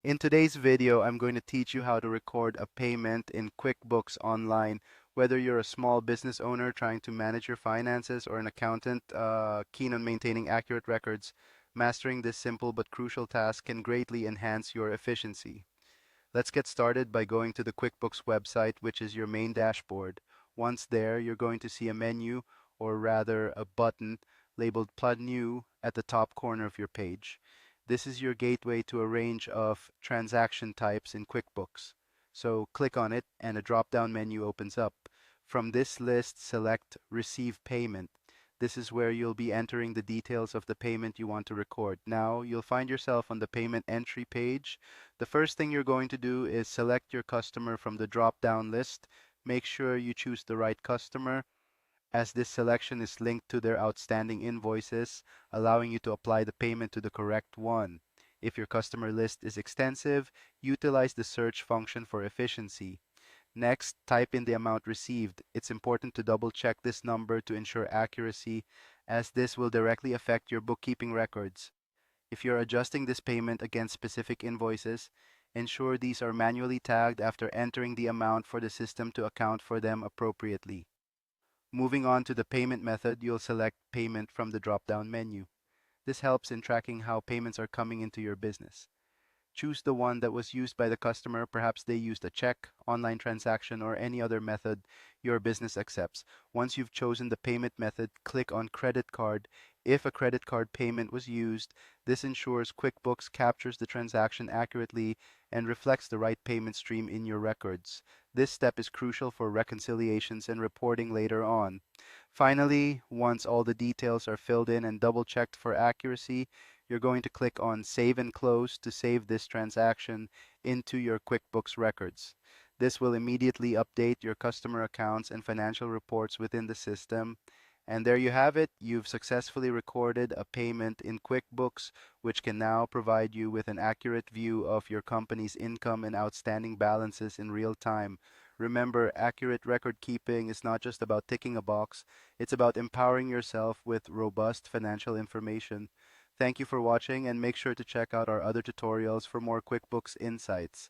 In today's video, I'm going to teach you how to record a payment in QuickBooks Online. Whether you're a small business owner trying to manage your finances or an accountant keen on maintaining accurate records, mastering this simple but crucial task can greatly enhance your efficiency. Let's get started by going to the QuickBooks website, which is your main dashboard. Once there, you're going to see a menu, or rather a button, labeled Plug New at the top corner of your page. This is your gateway to a range of transaction types in QuickBooks. So click on it and a drop-down menu opens up. From this list, select Receive Payment. This is where you'll be entering the details of the payment you want to record. Now, you'll find yourself on the payment entry page. The first thing you're going to do is select your customer from the drop-down list. Make sure you choose the right customer, as this selection is linked to their outstanding invoices, allowing you to apply the payment to the correct one. If your customer list is extensive, utilize the search function for efficiency. Next, type in the amount received. It's important to double check this number to ensure accuracy, as this will directly affect your bookkeeping records. If you're adjusting this payment against specific invoices, ensure these are manually tagged after entering the amount for the system to account for them appropriately. Moving on to the payment method, you'll select Payment from the drop-down menu. This helps in tracking how payments are coming into your business. Choose the one that was used by the customer. Perhaps they used a check, online transaction, or any other method your business accepts. Once you've chosen the payment method, click on Credit Card. If a credit card payment was used, this ensures QuickBooks captures the transaction accurately and reflects the right payment stream in your records. This step is crucial for reconciliations and reporting later on. Finally, once all the details are filled in and double checked for accuracy, you're going to click on Save and Close to save this transaction into your QuickBooks records. This will immediately update your customer accounts and financial reports within the system. And there you have it. You've successfully recorded a payment in QuickBooks, which can now provide you with an accurate view of your company's income and outstanding balances in real time. Remember, accurate record keeping is not just about ticking a box, it's about empowering yourself with robust financial information. Thank you for watching, and make sure to check out our other tutorials for more QuickBooks insights.